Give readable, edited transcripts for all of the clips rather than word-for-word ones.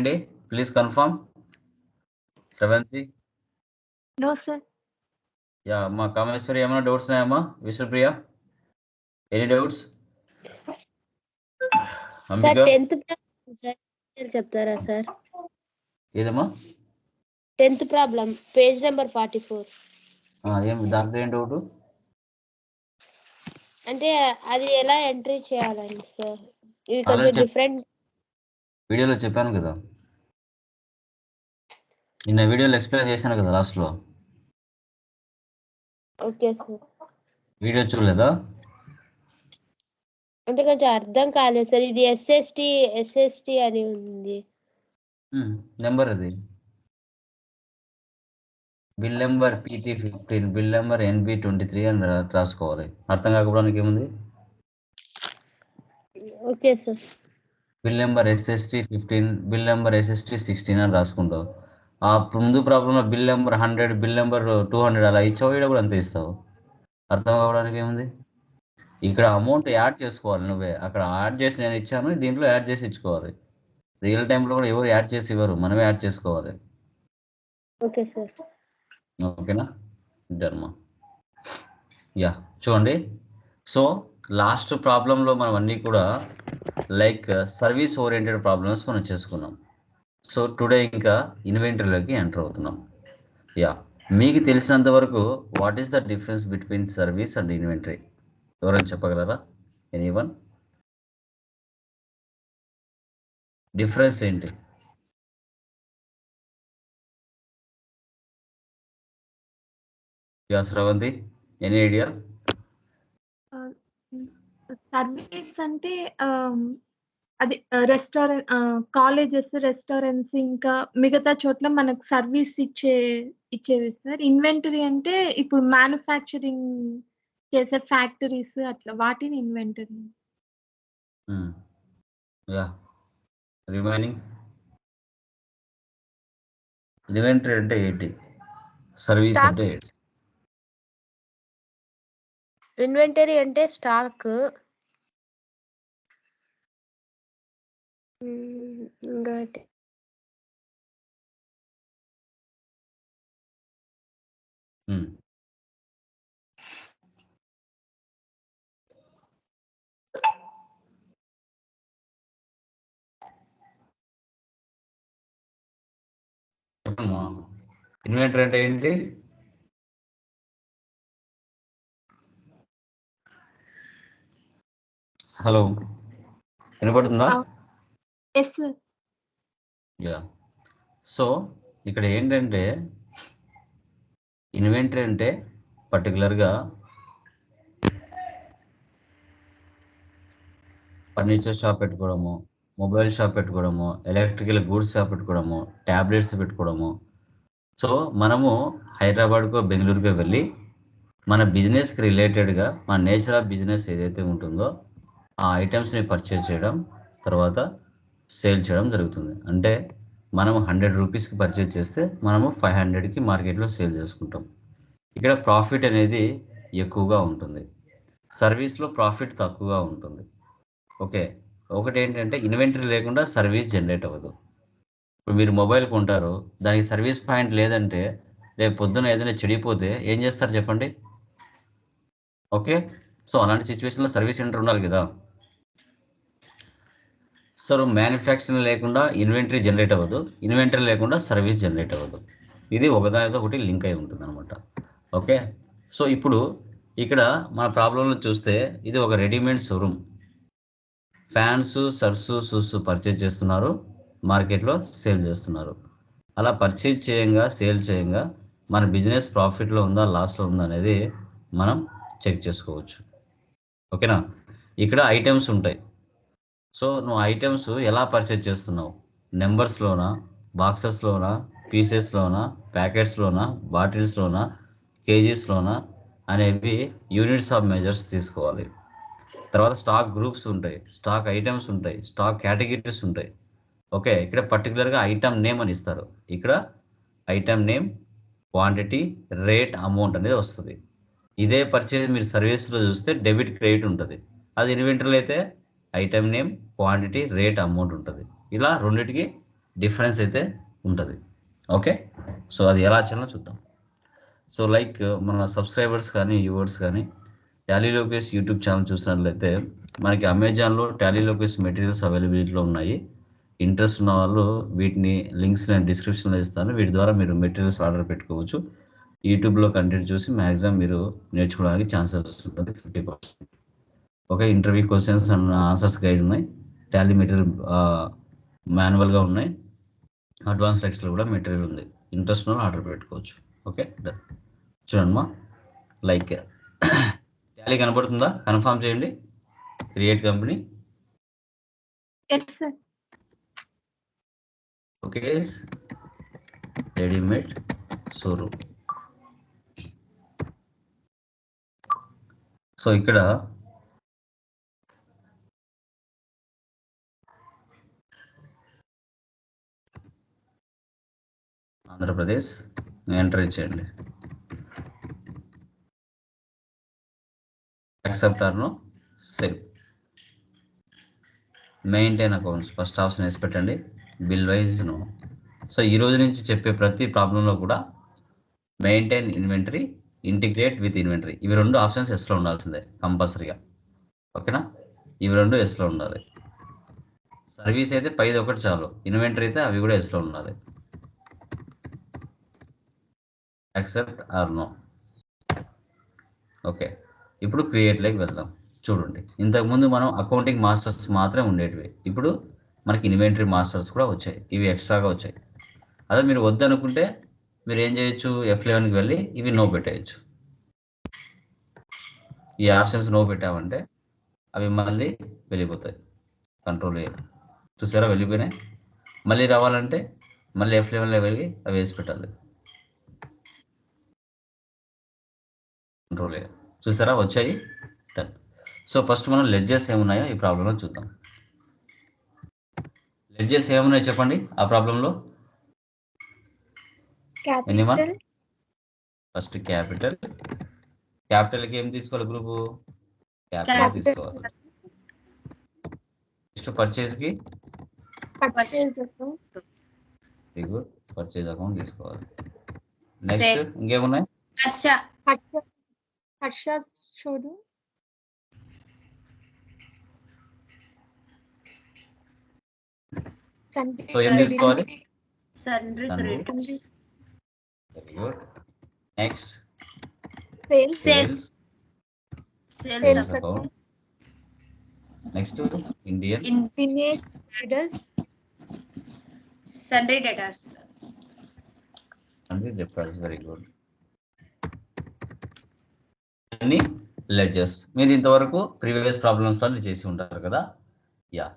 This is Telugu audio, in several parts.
చేయండి please confirm. Sravanthi no sir. Yeah మా కామేశ్వరి ఏమైనా డౌట్స్ ఉన్నాయమ్మా? Vishnupriya any doubts? Sir 10th problem sir చెప్తారా సార్? ఏదమ్మా 10th ప్రాబ్లం పేజ్ నెంబర్ 44. ఏం దాంట్లో ఏం డౌట్? అంటే అది ఎలా ఎంట్రీ చేయాలండి సార్? ఇది కొంచెం డిఫరెంట్. వీడియోలో చెప్పాను కదా, నిన్న వీడియోలో ఎక్స్ప్లెయిన్ చేశాను కదా లాస్ట్లో. Okay sir. వీడియో చూడలేదా? అంటే కొంచెం అర్థం కాలేదు సార్. ఇది ఎస్ఎస్టి అని ఉంది. నెంబర్ అది bill number PT15, bill number NB23 అని రాసుకోవాలి. అర్థం కాకపోవడానికి ఏముంది? Okay sir. Bill number SST15, bill number SST16 అని రాసుకుంటావు. ఆ ముందు ప్రాబ్లంలో బిల్ నెంబర్ 100, బిల్ నెంబర్ 200 అలా ఇచ్చావు, ఇక్కడ కూడా అంతే ఇస్తావు. అర్థం కావడానికి ఏముంది? ఇక్కడ అమౌంట్ యాడ్ చేసుకోవాలి నువ్వే. అక్కడ యాడ్ చేసి నేను ఇచ్చాను, దీంట్లో యాడ్ చేసి ఇచ్చుకోవాలి. రియల్ టైంలో కూడా ఎవరు యాడ్ చేసి ఇవ్వరు, మనమే యాడ్ చేసుకోవాలి. Okay sir. ఓకేనా? ధర్మ యా చూడండి. సో లాస్ట్ ప్రాబ్లంలో మనం అన్నీ కూడా లైక్ సర్వీస్ ఓరియంటెడ్ ప్రాబ్లమ్స్ మనం చేసుకున్నాం. సో టుడే ఇంకా ఇన్వెంటరీలోకి ఎంటర్ అవుతున్నాం. యా మీకు తెలిసినంత వరకు what is the difference between service and inventory? ఎవరైనా చెప్పగలరా? ఎనీవన్? డిఫరెన్స్ ఏంటి? Yeah Sravanthi any idea? Service అంటే అది రెస్టారెంట్, కాలేజెస్, రెస్టారెంట్స్ ఇంకా మిగతా చోట్ల మనకు సర్వీస్ ఇచ్చేవి సార్. ఇన్వెంటరీ అంటే ఇప్పుడు మ్యానుఫ్యాక్చరింగ్ చేసే ఫ్యాక్టరీస్ అట్లా వాటిని ఇన్వెంటరీ. యా రిమైనింగ్ ఇన్వెంటరీ అంటే ఏంటి? సర్వీస్ అంటే ఏంటి? ఇన్వెంటరీ అంటే స్టాక్. ఇంకోటి ఇన్వెంటరీ అంటే ఏంటి? హలో వినపడుతుందా? Yes sir. యా సో ఇక్కడ ఏంటంటే ఇన్వెంటరీ అంటే పర్టికులర్గా ఫర్నిచర్ షాప్ పెట్టుకోవడము, మొబైల్ షాప్ పెట్టుకోవడము, ఎలక్ట్రికల్ గూడ్స్ షాప్ పెట్టుకోవడము, ట్యాబ్లెట్స్ పెట్టుకోవడము. సో మనము హైదరాబాద్కో బెంగళూరుకో వెళ్ళి మన బిజినెస్కి రిలేటెడ్గా మన నేచర్ ఆఫ్ బిజినెస్ ఏదైతే ఉంటుందో ఆ ఐటమ్స్ని పర్చేజ్ చేయడం, తర్వాత సేల్ చేయడం జరుగుతుంది. అంటే మనం 100 రూపీస్కి పర్చేజ్ చేస్తే మనము 500కి మార్కెట్లో సేల్ చేసుకుంటాం. ఇక్కడ ప్రాఫిట్ అనేది ఎక్కువగా ఉంటుంది, సర్వీస్లో ప్రాఫిట్ తక్కువగా ఉంటుంది. ఓకే, ఒకటి ఏంటంటే ఇన్వెంటరీ లేకుండా సర్వీస్ జనరేట్ అవ్వదు. ఇప్పుడు మీరు మొబైల్ కొంటారు, దానికి సర్వీస్ పాయింట్ లేదంటే రేపు పొద్దున ఏదైనా చెడిపోతే ఏం చేస్తారు చెప్పండి? ఓకే, సో అలాంటి సిచ్యువేషన్లో సర్వీస్ సెంటర్ ఉండాలి కదా. సో మ్యానుఫ్యాక్చరింగ్ లేకుండా ఇన్వెంటరీ జనరేట్ అవ్వదు, ఇన్వెంటరీ లేకుండా సర్వీస్ జనరేట్ అవ్వదు. ఇది ఒకదానితో ఒకటి లింక్ అయి ఉంటుంది అనమాట. ఓకే, సో ఇప్పుడు ఇక్కడ మన ప్రాబ్లంలో చూస్తే ఇది ఒక రెడీమేడ్ షోరూమ్. ఫ్యాన్స్, సర్సు, షూస్ పర్చేజ్ చేస్తున్నారు, మార్కెట్లో సేల్ చేస్తున్నారు. అలా పర్చేజ్ చేయంగా సేల్ చేయంగా మన బిజినెస్ ప్రాఫిట్లో ఉందా లాస్లో ఉందా అనేది మనం చెక్ చేసుకోవచ్చు. ఓకేనా? ఇక్కడ ఐటమ్స్ ఉంటాయి. సో నువ్వు ఐటమ్స్ ఎలా పర్చేజ్ చేస్తున్నావు? నెంబర్స్లోనా, బాక్సెస్లోనా, పీసెస్లోనా, ప్యాకెట్స్లోనా, బాటిల్స్లోనా, కేజీస్లోనా అనేవి యూనిట్స్ ఆఫ్ మెజర్స్ తీసుకోవాలి. తర్వాత స్టాక్ గ్రూప్స్ ఉంటాయి, స్టాక్ ఐటమ్స్ ఉంటాయి, స్టాక్ కేటగిరీస్ ఉంటాయి. ఓకే, ఇక్కడ పర్టికులర్గా ఐటమ్ నేమ్ అని ఇస్తారు. ఇక్కడ item name, quantity, rate, amount అనేది వస్తుంది. ఇదే పర్చేజ్ మీరు సర్వీస్లో చూస్తే డెబిట్ క్రెడిట్ ఉంటుంది. అది ఇన్వెంటరీలో అయితే item name, quantity, rate, amount ఉంటుంది. ఇలా రెండింటికి డిఫరెన్స్ అయితే ఉంటుంది. ఓకే, సో అది ఎలా చేయాలో చూద్దాం. సో లైక్ మన సబ్స్క్రైబర్స్ కానీ వ్యూవర్స్ కానీ టాలీ లోకేష్ యూట్యూబ్ ఛానల్ చూసినట్లయితే మనకి అమెజాన్లో టాలీ లోకేష్ మెటీరియల్స్ అవైలబిలిటీలో ఉన్నాయి. ఇంట్రెస్ట్ ఉన్న వాళ్ళు వీటిని లింక్స్ నేను డిస్క్రిప్షన్లో ఇస్తాను. వీటి ద్వారా మీరు మెటీరియల్స్ ఆర్డర్ పెట్టుకోవచ్చు. యూట్యూబ్లో కంటెంట్ చూసి మ్యాక్సిమం మీరు నేర్చుకోవడానికి ఛాన్సెస్ ఉంటుంది 50%. Okay, interview questions and answers guide ఉన్నాయి. టాలీ మెటీరియల్ మాన్యువల్గా ఉన్నాయి. అడ్వాన్స్ ఎక్స్లో కూడా మెటీరియల్ ఉంది. ఇంట్రెస్ట్ ఉన్న ఆర్డర్ పెట్టుకోవచ్చు. ఓకే, చూడమ్మా, లైక్ టాలీ కనబడుతుందా? కన్ఫర్మ్ చేయండి. Create company. Yes sir. Okay, readymade showroom. So ఇక్కడ ఆంధ్రప్రదేశ్ ఎంటర్ చేయండి. Accept or no, save. Maintain accounts first option వేసి పెట్టండి. Bill wise no. సో ఈ రోజు నుంచి చెప్పే ప్రతి ప్రాబ్లంలో కూడా maintain inventory, integrate with inventory, ఇవి రెండు ఆప్షన్స్ ఎస్లో ఉండాల్సిందే కంపల్సరీగా. ఓకేనా, ఇవి రెండు ఎస్లో ఉండాలి. సర్వీస్ అయితే పైది ఒకటి చాలు, ఇన్వెంటరీ అయితే అవి కూడా ఎస్లో ఉండాలి. Accept or no. ఓకే, ఇప్పుడు క్రియేట్లోకి వెళ్దాం. చూడండి, ఇంతకుముందు మనం అకౌంటింగ్ మాస్టర్స్ మాత్రమే ఉండేటివి. ఇప్పుడు మనకి ఇన్వెంటరీ మాస్టర్స్ కూడా వచ్చాయి. ఇవి ఎక్స్ట్రాగా వచ్చాయి. అదే మీరు వద్దనుకుంటే మీరు ఏం చేయొచ్చు, F11కి వెళ్ళి ఇవి నో పెట్టేయచ్చు. ఈ ఆప్షన్స్ నో పెట్టామంటే అవి మళ్ళీ వెళ్ళిపోతాయి. కంట్రోల్ చూసారా, వెళ్ళిపోయినాయి. మళ్ళీ రావాలంటే మళ్ళీ F11లో వెళ్ళి అవి వేసి పెట్టాలి. కంట్రోల్ చూసారా, వచ్చాయి. డన్. సో ఫస్ట్ మనం లెడ్జెస్ ఏమున్నాయో ఈ ప్రాబ్లంలో చూద్దాం. లెడ్జెస్ ఏమున్నాయో చెప్పండి ఆ ప్రాబ్లంలో. క్యాపిటల్. First capital. క్యాపిటల్కి ఏం తీసుకోవాలి గ్రూపు? క్యాపిటల్ తీసుకోవాలి. నెక్స్ట్ పర్చేజ్కి purchase account. Very good, purchase account తీసుకోవాలి. నెక్స్ట్ ఇంకేమున్నాయి? హర్ష షోరూమ్. సో ఏం తీసుకోవాలి? Sundry creditors. Very good. Next sales account. Next Indian Dinesh traders. Sundry debtors. Sundry debtors. Very good. అన్ని లెడ్జెస్ మీరు ఇంతవరకు ప్రీవియస్ ప్రాబ్లమ్స్లో చేసి ఉంటారు కదా. యా,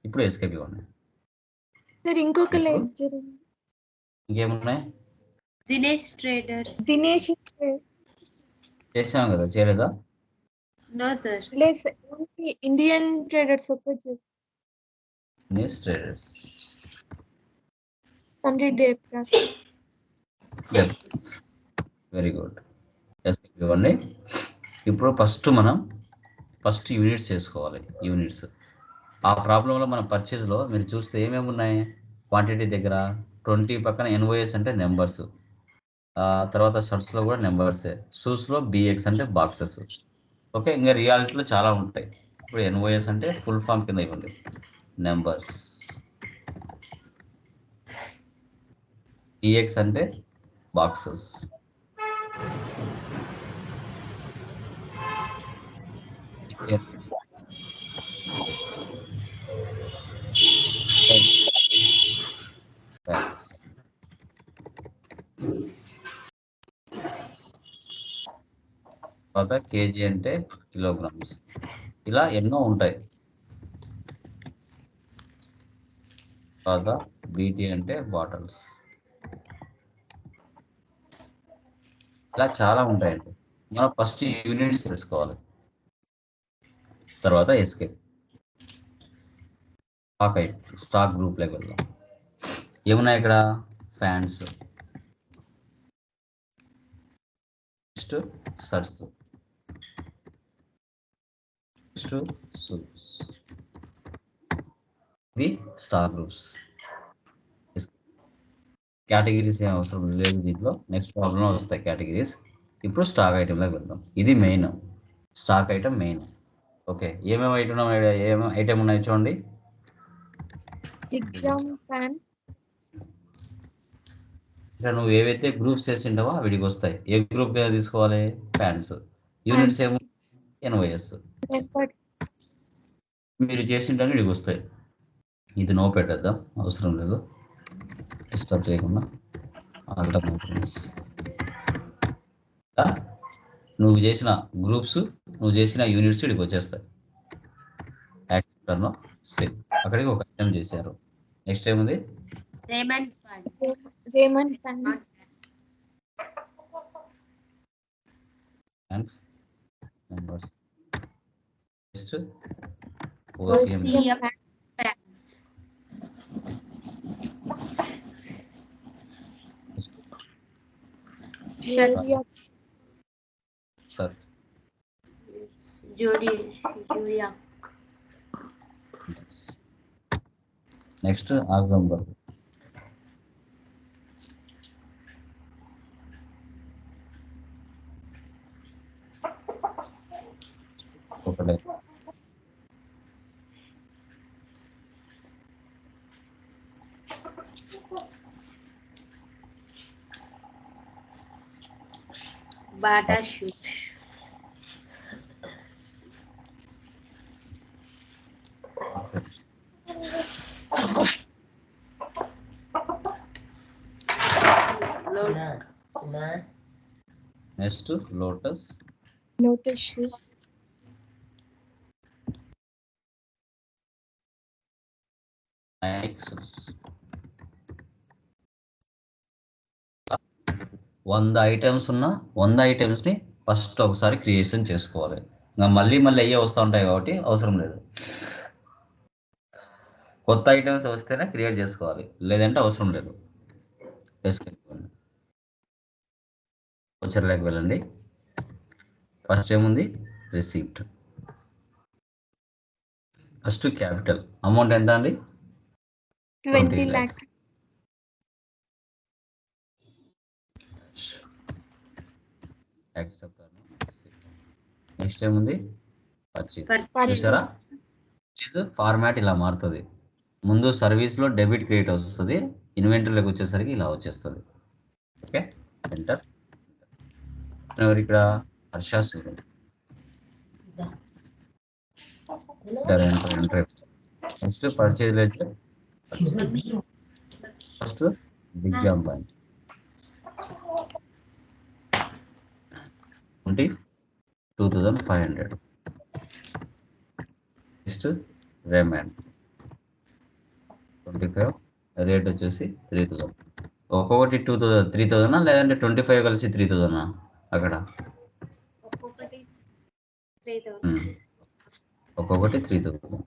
ఇప్పుడు ఎస్కేప్ ఇవ్వండి. సార్ ఇంకొక లెడ్జర్ ఇంకేమున్నాయి? దినేష్ ట్రేడర్స్. దినేష్ చేసాం కదా, చేయలేదా? No sir. లేదు సార్, ఓన్లీ ఇండియన్ ట్రేడర్స్ ఒకటి. Dinesh traders. Sundry debtors. Very good, escape ఇవ్వండి. ఇప్పుడు మనం ఫస్ట్ యూనిట్స్ చేసుకోవాలి. యూనిట్స్ ఆ ప్రాబ్లంలో మన పర్చేజ్లో మీరు చూస్తే ఏమేమి ఉన్నాయి? క్వాంటిటీ దగ్గర 20 పక్కన ఎన్ఓఎస్ అంటే నెంబర్స్, తర్వాత షర్ట్స్లో కూడా నెంబర్సే, షూస్లో BX అంటే బాక్సెస్. ఓకే, ఇంకా రియాలిటీలో చాలా ఉంటాయి. ఇప్పుడు ఎన్ఓఎస్ అంటే ఫుల్ ఫామ్ కింద ఇవ్వండి, నెంబర్స్. BX అంటే బాక్సెస్. తర్వాత కేజీ అంటే కిలోగ్రామ్స్. ఇలా ఎన్నో ఉంటాయి. తర్వాత BT అంటే బాటిల్స్. ఇలా చాలా ఉంటాయండి. మనం ఫస్ట్ యూనిట్స్ తెలుసుకోవాలి, తర్వాత ఎస్కేప్. స్టాక్ గ్రూప్లోకి వెళ్దాం. ఏమున్నాయి ఇక్కడ? Fans, next shirts, next suits. ఇవి స్టాక్ గ్రూప్స్. కేటగిరీస్ ఏం అవసరం లేదు దీంట్లో. నెక్స్ట్ ప్రాబ్లం వస్తాయి కేటగిరీస్. ఇప్పుడు స్టాక్ ఐటెంలోకి వెళ్దాం. ఇది main stock item main. Okay, ఏమేమి ఐటమ్ ఉన్నాయి చూడండి. జిగ్జామ్ ప్యాన్. ఇక్కడ నువ్వు ఏవైతే గ్రూప్స్ చేసింటావో వీడికి వస్తాయి. ఏ గ్రూప్ తీసుకోవాలి? ప్యాన్స్. యూనిట్స్ ఏమో ఎన్ఓఎస్. మీరు చేసింటే వీడికి వస్తాయి. ఇది నో పెట్టేద్దాం, అవసరం లేదు, డిస్టర్బ్ చేయకుండా. నువ్వు చేసిన గ్రూప్స్, నువ్వు చేసిన యూనిట్స్ వీడికి వచ్చేస్తాయి. యాక్సెప్టర్ను సేవ్, అక్కడికి ఒక ఐటమ్ చేశారు. నెక్స్ట్ ఏముంది? Raymond fund. Raymond fund. Thanks. Numbers. Next OCM plans. Sir జూరియా. నెక్స్ట్ ఆగ్జంబర్. ఒకటే. Bata shoes. Next Lotus. Lotus shoes. Next 100 items ఉన్న 100 ఐటమ్స్ని ఫస్ట్ ఒకసారి క్రియేషన్ చేసుకోవాలి. ఇంకా మళ్ళీ అయ్యే వస్తూ ఉంటాయి కాబట్టి అవసరం లేదు. కొత్త ఐటమ్స్ వస్తేనే క్రియేట్ చేసుకోవాలి, లేదంటే అవసరం లేదు. వచ్చర్లోకి వెళ్ళండి. ఫస్ట్ ఏముంది? రిసీప్ట్. ఫస్ట్ క్యాపిటల్ అమౌంట్ ఎంత అండి? 20 lakhs. నెక్స్ట్ ఏముంది? పర్చేజ్. చూసారా, ఫార్మాట్ ఇలా మారుతుంది. ముందు సర్వీస్లో డెబిట్ క్రెడిట్ వస్తుంది, ఇన్వెంటరీలోకి వచ్చేసరికి ఇలా వచ్చేస్తుంది. Okay, enter. ఇక్కడ Harsha Suryam. Next purchase ledger. First జిగ్జామ్ పాయింట్ 22,500. నెక్స్ట్ రేమాండ్ 25, రేట్ వచ్చేసి 3,000. ఒక్కొక్కటి 3,000 లేదంటే 25 కలిసి 3,000 అక్కడ? ఒక్కొక్కటి 3,000.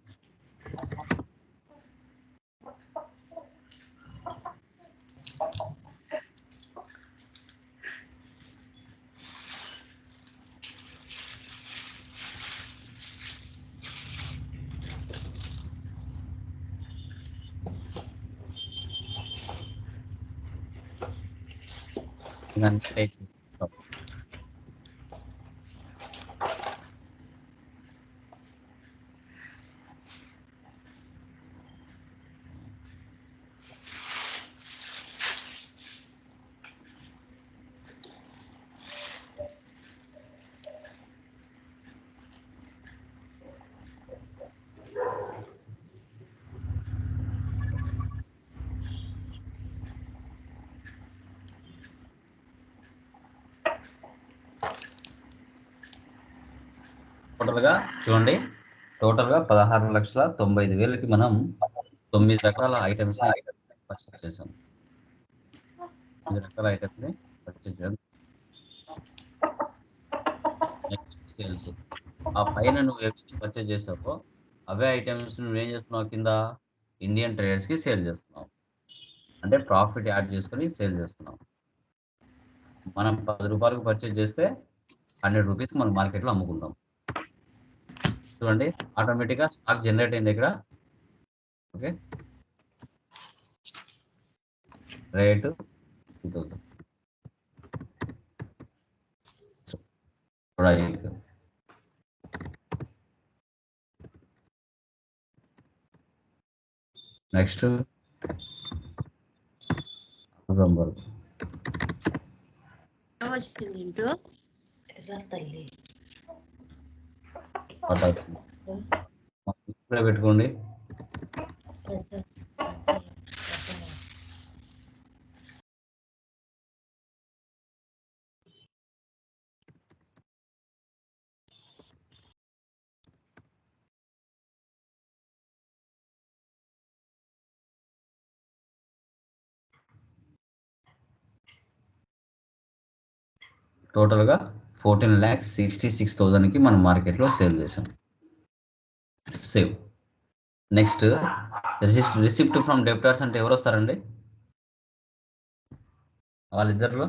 టోటల్గా చూడండి, టోటల్గా 16,95,000కి మనం 9 రకాల ఐటమ్స్ పర్చేజ్ చేసాం. 9 రకాల ఐటమ్స్ని పర్చేజ్ చేయడం. Next sales. ఆ పైన నువ్వు ఏవైతే పర్చేజ్ చేసావో అవే ఐటమ్స్ నువ్వేం చేస్తున్నావు? కింద ఇండియన్ ట్రేడర్స్కి సేల్ చేస్తున్నావు. అంటే ప్రాఫిట్ యాడ్ చేసుకొని సేల్ చేస్తున్నావు. మనం 10 రూపాయలకు పర్చేజ్ చేస్తే 100 రూపీస్కి మనం మార్కెట్లో అమ్ముకుంటాం. చూడండి, ఆటోమేటిక్గా స్టాక్ జనరేట్ అయింది ఇక్కడ. Okay, rate 3000 right. నెక్స్ట్ అసెంబర్ వచ్చింది ఇంటూ పటాస్ ఇప్పుడే పెట్టుకోండి. టోటల్గా 14,66,000కి మనం మార్కెట్లో సేల్ చేసాం. Save. Next receipt from debtors అంటే ఎవరు వస్తారండి? వాళ్ళిద్దరిలో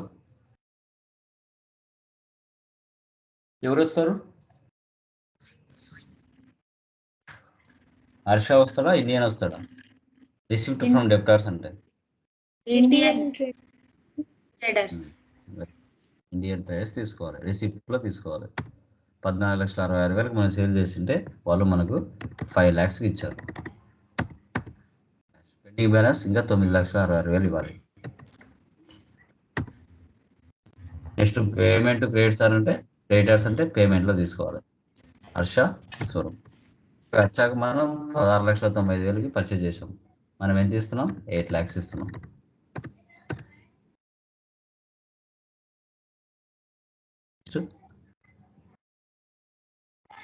ఎవరు వస్తారు? హర్ష వస్తాడా, ఇండియన్ వస్తాడా? రిసిప్ట్ ఫ్రమ్ డెప్టార్స్ అంటే ఇండియన్ ట్రేడర్స్. ఇండియన్ ట్రేడర్స్ తీసుకోవాలి, రిసిప్ట్లో తీసుకోవాలి. 14,66,000 మనం సేల్ చేసింటే వాళ్ళు మనకు 5 lakhsకి ఇచ్చారు. పెండింగ్ బ్యాలెన్స్ ఇంకా 9,66,000 ఇవ్వాలి. నెక్స్ట్ పేమెంట్ క్రెడిటర్స్ అంటే పేమెంట్లో తీసుకోవాలి. హర్ష స్వరం. హర్షకు మనం 16,95,000కి పర్చేజ్ చేసాం. మనం ఎంత ఇస్తున్నాం? 8 lakhs ఇస్తున్నాం.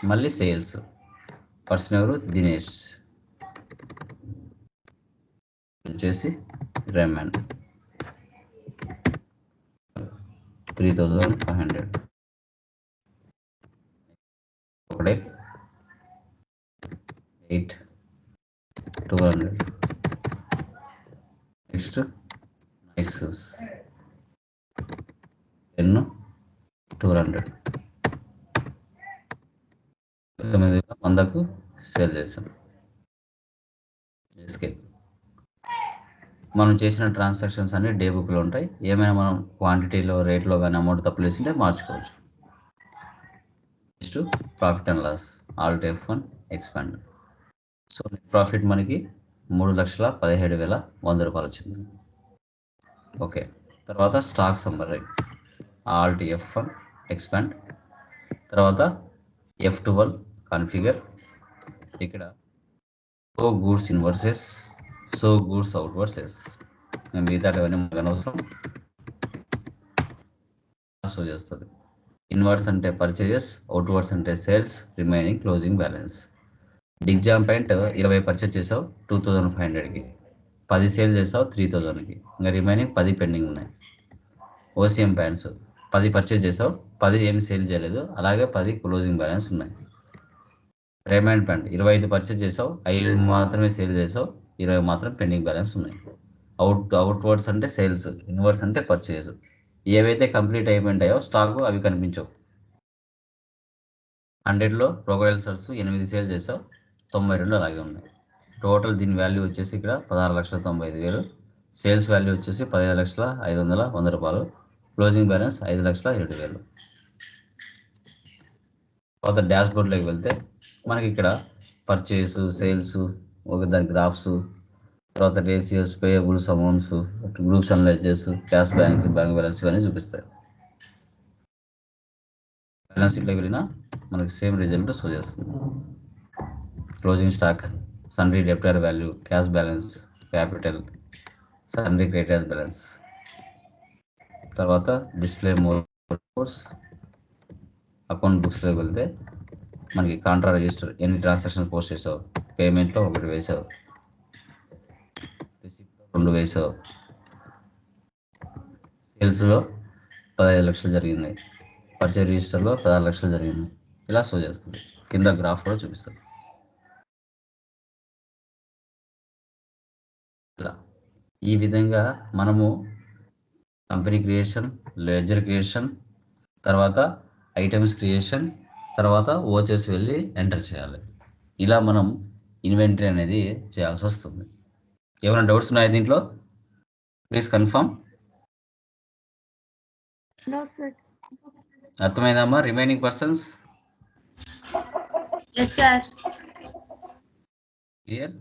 మళ్ళీ సేల్స్. పర్సన్ ఎవరు? దినేష్. వచ్చేసి రెమన్ 3,500. ఒకటే 8,200. Next night shoes 10,200. 9,100కు సేల్ చేసాం. ఎస్కేప్. మనం చేసిన ట్రాన్సాక్షన్స్ అన్ని డే బుక్లో ఉంటాయి. ఏమైనా మనం క్వాంటిటీలో రేట్లో కానీ అమౌంట్ తప్పులు వేసింటే మార్చుకోవచ్చు. Next profit and loss. Alt F1 expand. So profit మనకి 3,17,100 రూపాయలు వచ్చింది. ఓకే. తర్వాత stock summary. Alt F1 expand. తర్వాత F12 కాన్ఫిగర్. ఇక్కడ so goods inwards so goods outwards మిగతా అవన్నీ మనకు అనవసరం. సో చేస్తుంది. ఇన్వర్స్ అంటే పర్చేజెస్, అవుట్వర్డ్స్ అంటే సేల్స్, రిమైనింగ్ క్లోజింగ్ బ్యాలెన్స్. డిగ్జామ్ పాయింట్ 20 పర్చేజ్ చేసావు 2,500కి, 10 సేల్ చేసావు 3,000కి, ఇంకా రిమైనింగ్ 10 పెండింగ్ ఉన్నాయి. ఓసిఎం పాయింట్స్ 10 పర్చేజ్ చేసావు, 10 ఏమి సేల్ చేయలేదు, అలాగే 10 క్లోజింగ్ బ్యాలెన్స్ ఉన్నాయి. రిమైండ్ పాయింట్ 25 పర్చేజ్ చేసావు, 5 మాత్రమే సేల్ చేసావు, 20 మాత్రం పెండింగ్ బ్యాలెన్స్ ఉన్నాయి. అవుట్వర్డ్స్ అంటే సేల్స్, ఇన్వర్స్ అంటే పర్చేజ్. ఏవైతే కంప్లీట్ అయిపోయింటాయో స్టాక్ అవి కనిపించవు. 100లో ప్రొగైల్సర్స్ 8 సేల్ చేసావు, 92 అలాగే ఉన్నాయి. టోటల్ దీని వాల్యూ వచ్చేసి ఇక్కడ 16,95,000. సేల్స్ వాల్యూ వచ్చేసి 15,500 రూపాయలు. Closing balance 5,07,000. తర్వాత డాష్ బోర్డ్లోకి వెళ్తే మనకి ఇక్కడ పర్చేస్, సేల్స్, దాని గ్రాఫ్స్, తర్వాత ratios, payables, amounts, groups analyses, cash bank balance ఇవన్నీ చూపిస్తాయి. బ్యాలెన్స్ షీట్లోకి వెళ్ళినా మనకి సేమ్ రిజల్ట్ షో చేస్తుంది. Closing stock, sundry debtor value, cash balance, capital, sundry creditor balance. తర్వాత డిస్ప్లే మోర్ రిపోర్ట్స్. అకౌంట్ బుక్స్లోకి వెళ్తే మనకి కాంట్రా రిజిస్టర్, ఎన్ని ట్రాన్సాక్షన్ పోస్ట్ చేసావు, పేమెంట్లో 1 వేసావు, రిసిప్ట్లో 2 వేసావు, సేల్స్లో 15 లక్షలు జరిగింది, పర్చేజ్ రిజిస్టర్లో 16 లక్షలు జరిగింది. ఇలా షో చేస్తుంది. కింద గ్రాఫ్ కూడా చూపిస్తుంది. ఇలా ఈ విధంగా మనము కంపెనీ క్రియేషన్, లెడ్జర్ క్రియేషన్, తర్వాత ఐటమ్స్ క్రియేషన్, తర్వాత ఓచెస్ వెళ్ళి ఎంటర్ చేయాలి. ఇలా మనం ఇన్వెంటరీ అనేది చేయాల్సి వస్తుంది. ఏమైనా డౌట్స్ ఉన్నాయా దీంట్లో? Please confirm. No, sir. అర్థమైందమ్మా? Remaining persons yes sir. Clear?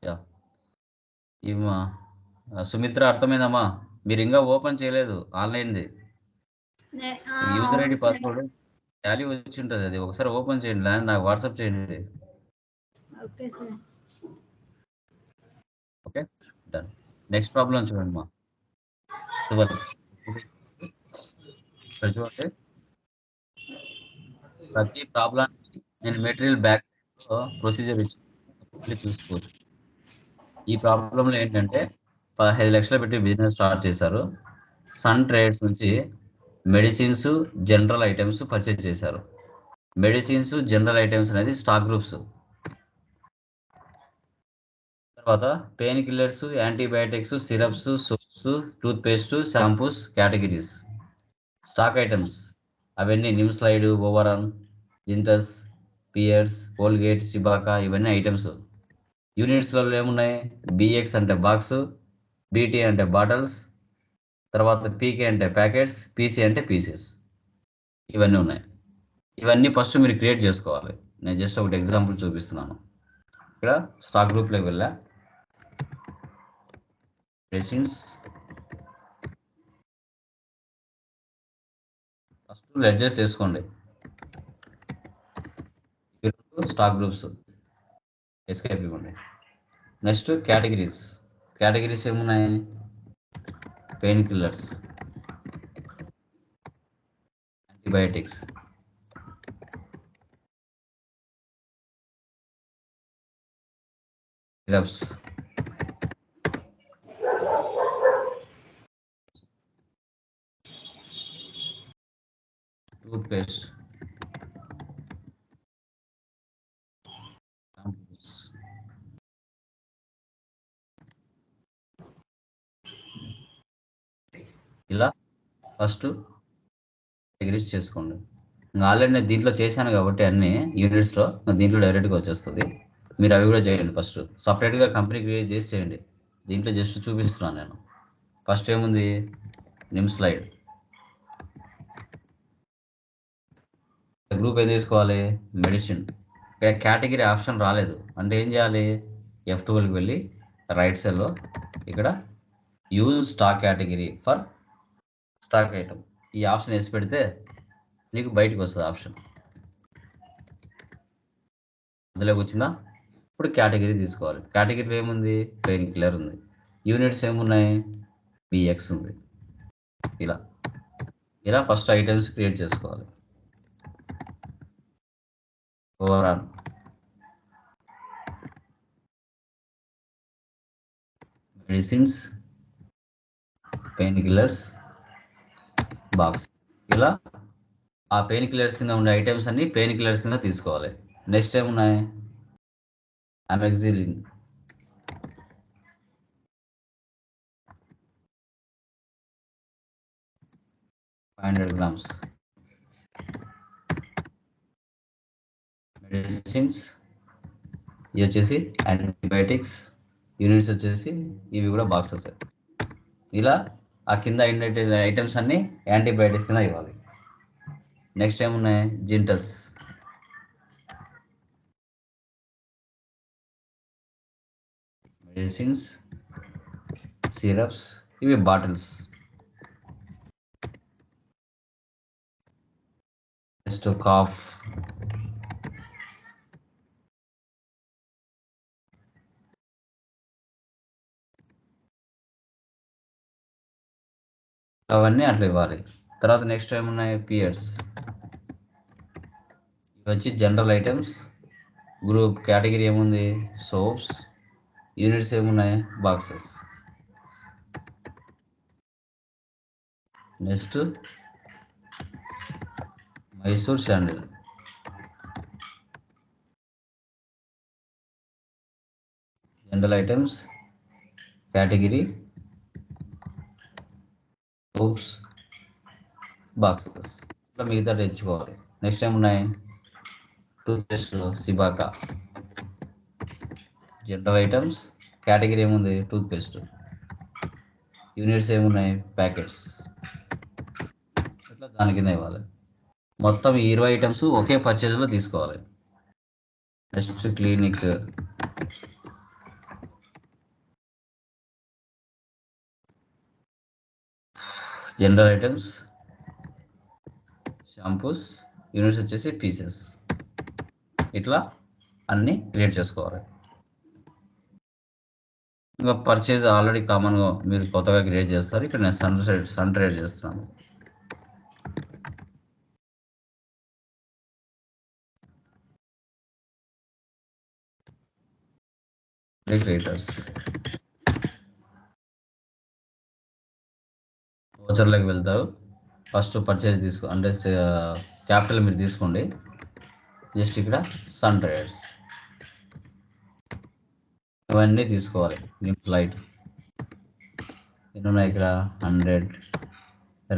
Yeah. ఇమ్మా సుమిత్ర అర్థమైందమ్మా? మీరు ఇంకా ఓపెన్ చేయలేదు ఆన్లైన్ది. యూజర్ ఐడి పాస్వర్డ్ టాలీ వచ్చి ఉంటుంది, అది ఒకసారి ఓపెన్ చేయండి, లేదంటే నాకు వాట్సాప్ చేయండి. Okay sir. Okay, done. Next problem చూడండి మా 12. ఇక్కడ చూడండి, ప్రతి ప్రాబ్లానికి నేను మెటీరియల్ బ్యాక్ ప్రొసీజర్ ఇచ్చి చూసుకోవచ్చు. ఈ ప్రాబ్లంలో ఏంటంటే 15 లక్షలు పెట్టి బిజినెస్ స్టార్ట్ చేశారు. సన్ ట్రేడ్స్ నుంచి మెడిసిన్స్, జనరల్ ఐటమ్స్ పర్చేజ్ చేశారు. మెడిసిన్స్, జనరల్ ఐటమ్స్ అనేది స్టాక్ గ్రూప్స్. తర్వాత pain killers, antibiotics, syrups, soaps, toothpaste, shampoos categories. Stock items అవన్నీ నిమ్స్లైడ్, ఓవరాన్, జింటస్, పియర్స్, కోల్గేట్, సిబాకా, ఇవన్నీ ఐటమ్స్. యూనిట్స్లలో ఏమున్నాయి? బిఎక్స్ అంటే బాక్స్, బీటీ అంటే బాటిల్స్, తర్వాత పీకే అంటే ప్యాకెట్స్, పీసీ అంటే పీసెస్. ఇవన్నీ ఉన్నాయి. ఇవన్నీ ఫస్ట్ మీరు క్రియేట్ చేసుకోవాలి. నేను జస్ట్ ఒకటి ఎగ్జాంపుల్ చూపిస్తున్నాను. ఇక్కడ స్టాక్ గ్రూప్లోకి వెళ్ళా, మెడిసిన్స్, ఫస్ట్ లెడ్జెస్ చేసుకోండి. స్టాక్ గ్రూప్స్ ఎస్కేప్ ఇవ్వండి. Next categories. కేటగిరీస్ ఏమున్నాయి? Pain killers, antibiotics, syrups, toothpaste, ఇలా ఫస్ట్ కేటగిరీస్ చేసుకోండి. ఇంకా ఆల్రెడీ నేను దీంట్లో చేశాను కాబట్టి అన్ని యూనిట్స్లో దీంట్లో డైరెక్ట్గా వచ్చేస్తుంది. మీరు అవి కూడా చేయండి. ఫస్ట్ సపరేట్గా కంపెనీ క్రియేట్ చేసి చేయండి. దీంట్లో జస్ట్ చూపిస్తున్నాను నేను. ఫస్ట్ ఏముంది? నిమ్స్లైడ్ గ్రూప్ ఏం తీసుకోవాలి? మెడిసిన్. ఇక్కడ కేటగిరీ ఆప్షన్ రాలేదు అంటే ఏం చేయాలి? F12కి వెళ్ళి రైట్ సైడ్లో ఇక్కడ use stock category for stock item, ఈ ఆప్షన్ వేసి పెడితే నీకు బయటకు వస్తుంది ఆప్షన్. అందులోకి వచ్చిందా? ఇప్పుడు కేటగిరీ తీసుకోవాలి. కేటగిరీలో ఏముంది? పెయిన్ కిల్లర్ ఉంది. యూనిట్స్ ఏమున్నాయి? బిఎక్స్ ఉంది. ఇలా ఇలా ఫస్ట్ ఐటమ్స్ క్రియేట్ చేసుకోవాలి. Overall medicines, pain killers, box. ఇలా ఆ పెయిన్ కిల్లర్స్ కింద ఉండే ఐటమ్స్ అన్ని పెయిన్ కిల్లర్స్ కింద తీసుకోవాలి. నెక్స్ట్ ఏమున్నాయి? అమెక్సిలిన్, 500 grams. మెడిసిన్స్ ఇవి వచ్చేసి యాంటీబయాటిక్స్, యూనిట్స్ వచ్చేసి ఇవి కూడా బాక్సెస్. ఇలా ఆ కింద ఐటమ్స్ అన్ని యాంటీబయాటిక్స్ కింద ఇవ్వాలి. నెక్స్ట్ ఏమున్నాయి? జింటస్, మెడిసిన్స్, సిరప్స్, ఇవి బాటిల్స్. నెక్స్ట్ కాఫ్, అవన్నీ అట్లా ఇవ్వాలి. తర్వాత నెక్స్ట్ ఏమున్నాయి? పియర్స్, ఇవి వచ్చి జనరల్ ఐటమ్స్. గ్రూప్ కేటగిరీ ఏముంది? సోప్స్. యూనిట్స్ ఏమున్నాయి? Boxes. Next Mysore sandal, general items category, soaps, boxes. ఇట్లా మిగతా తెచ్చుకోవాలి. నెక్స్ట్ ఏమున్నాయి? Toothpaste, Cibaca, general items category ఏముంది? Toothpaste. యూనిట్స్ ఏమున్నాయి? ప్యాకెట్స్. దాని కింద ఇవ్వాలి. మొత్తం ఈ 20 ఐటమ్స్ ఒకే పర్చేజ్లో తీసుకోవాలి. Next clinic, general items, shampoos, units వచ్చేసి పీసెస్. ఇట్లా అన్నీ క్రియేట్ చేసుకోవాలి. ఇంకా పర్చేజ్ ఆల్రెడీ కామన్గా మీరు కొత్తగా క్రియేట్ చేస్తారు. ఇక్కడ నేను సన్ ట్రేడ్ చేస్తున్నాను. క్రియేటర్స్ వోచర్లోకి వెళ్తారు. ఫస్ట్ పర్చేజ్ అంటే క్యాపిటల్ మీరు తీసుకోండి. జస్ట్ ఇక్కడ సన్ ట్రేడర్స్ ఇవన్నీ తీసుకోవాలి. లైట్ ఎన్ని ఉన్నాయి ఇక్కడ 100,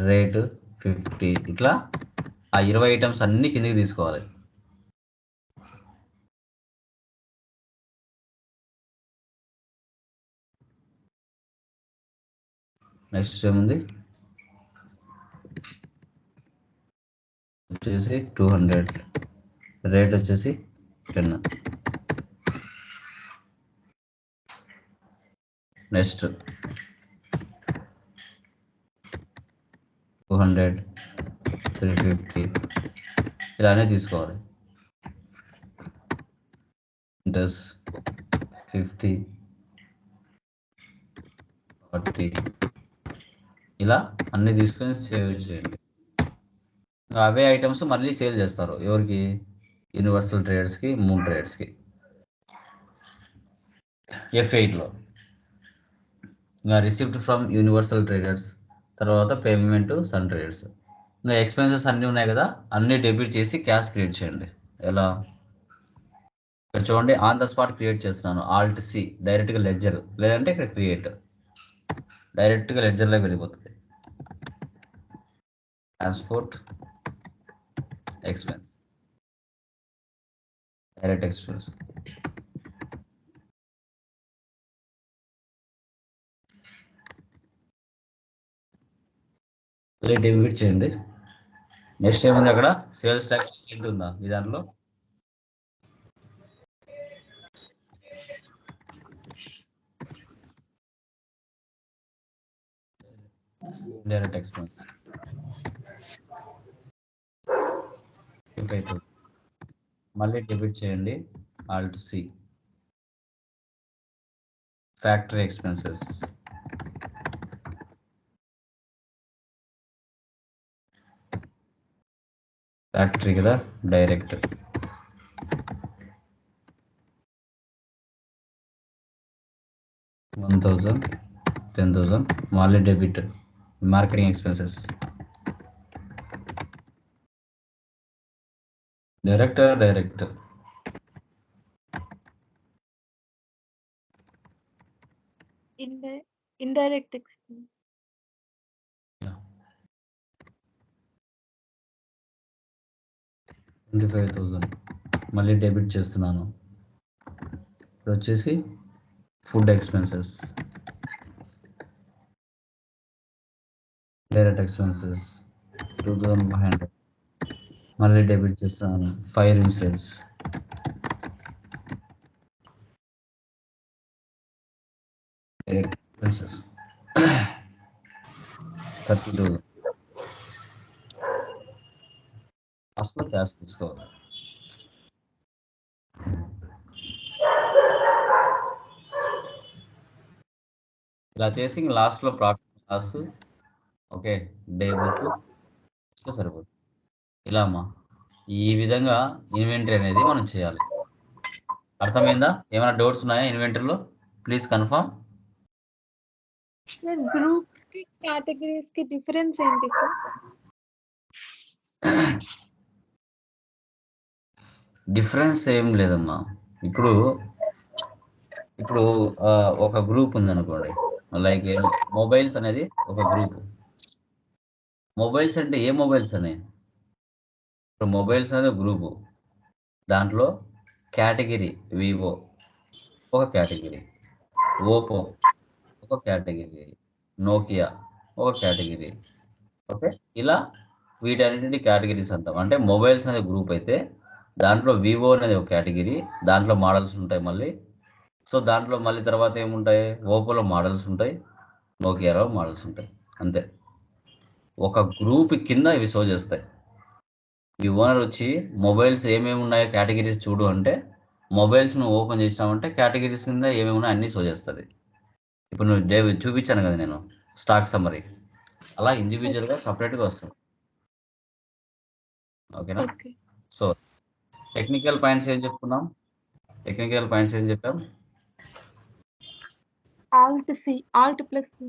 రేటు 50. ఇట్లా ఆ 20 ఐటమ్స్ అన్ని కిందికి తీసుకోవాలి. నెక్స్ట్ ఏముంది వచ్చేసి 200, రేట్ వచ్చేసి 10. నెక్స్ట్ 200, 350 ఇలానే తీసుకోవాలి. ఇంట్రెస్ట్ 50, 40 ఇలా అన్ని తీసుకొని సేవ్ చేయండి. అవే ఐటమ్స్ మళ్ళీ సేల్ చేస్తారు. ఎవరికి? Universal ట్రేడర్స్కి, moon ట్రేడర్స్కి. F8లో ఇంకా రిసిప్ట్ ఫ్రమ్ యూనివర్సల్ ట్రేడర్స్, తర్వాత పేమెంట్ సన్ ట్రేడర్స్. ఇంకా ఎక్స్పెన్సెస్ అన్నీ ఉన్నాయి కదా, అన్నీ డెబిట్ చేసి క్యాష్ క్రియేట్ చేయండి. ఎలా? ఇక్కడ చూడండి, ఆన్ ద స్పాట్ క్రియేట్ చేస్తున్నాను. Alt+C డైరెక్ట్గా లెడ్జర్, లేదంటే ఇక్కడ క్రియేట్ డైరెక్ట్గా లెడ్జర్లోకి వెళ్ళిపోతుంది. Transport expense, direct expense. Debit చేయండి. నెక్స్ట్ ఏముంది అక్కడ? సేల్స్ ట్యాక్స్ ఉందా ఈ దాంట్లో? డైరెక్ట్ ఎక్స్పెన్స్ మళ్ళీ డెబిట్ చేయండి. Alt+C ఫ్యాక్టరీ ఎక్స్పెన్సెస్, ఫ్యాక్టరీ కదా, డైరెక్ట్. $1,000, $10,000 మళ్ళీ debit. Marketing expenses direct indirect expense. 25,000 మళ్ళీ డెబిట్ చేస్తున్నాను. ఇప్పుడు వచ్చేసి ఫుడ్ ఎక్స్పెన్సెస్, డైరెక్ట్ ఎక్స్పెన్సెస్ 2,500 మళ్ళీ డెబిట్ చేస్తున్నాను. Fire insurance, direct expenses 30,000. లాస్ట్లో క్యాష్ తీసుకోవాలి. ఇలా చేసి లాస్ట్లో profit loss, okay, day book ఇస్తే సరిపోతుంది. ఇలా అమ్మా, ఈ విధంగా ఇన్వెంటరీ అనేది మనం చేయాలి. అర్థమైందా? ఏమైనా డౌట్స్ ఉన్నాయా ఇన్వెంటరీలో? Please confirm. గ్రూప్స్ కి కేటగిరీస్ కి డిఫరెన్స్ ఏంటి సార్? డిఫరెన్స్ ఏం లేదమ్మా. ఇప్పుడు ఒక గ్రూప్ ఉందనుకోండి, లైక్ మొబైల్స్ అనేది ఒక గ్రూప్. మొబైల్స్ అంటే ఏ మొబైల్స్ అని? ఇప్పుడు మొబైల్స్ అనేది ఒక గ్రూపు. దాంట్లో కేటగిరీ వివో ఒక కేటగిరీ, ఓపో ఒక కేటగిరీ, నోకియా ఒక కేటగిరీ. ఓకే, ఇలా వీటన్నిటిని కేటగిరీస్ అంటాం. అంటే మొబైల్స్ అనేది గ్రూప్ అయితే దాంట్లో వివో అనేది ఒక కేటగిరీ, దాంట్లో మోడల్స్ ఉంటాయి మళ్ళీ. సో దాంట్లో మళ్ళీ తర్వాత ఏముంటాయి, ఓపోలో మోడల్స్ ఉంటాయి, నోకియాలో మోడల్స్ ఉంటాయి. అంతే, ఒక గ్రూప్ కింద ఇవి షో చేస్తాయి. ఈ ఓనర్ వచ్చి మొబైల్స్ ఏమేమి ఉన్నాయో కేటగిరీస్ చూడు అంటే మొబైల్స్ నువ్వు ఓపెన్ చేసినావంటే కేటగిరీస్ కింద ఏమేమి ఉన్నాయో అన్నీ షో చేస్తుంది. ఇప్పుడు నువ్వు చూపించాను కదా నేను స్టాక్ సమ్మరీ, అలా ఇండివిజువల్గా సపరేట్గా వస్తుంది. ఓకేనా? ఓకే. సో టెక్నికల్ పాయింట్స్ ఏం చెప్పుకున్నాం, టెక్నికల్ పాయింట్స్ ఏం చెప్పాం? Alt C, alt plus C.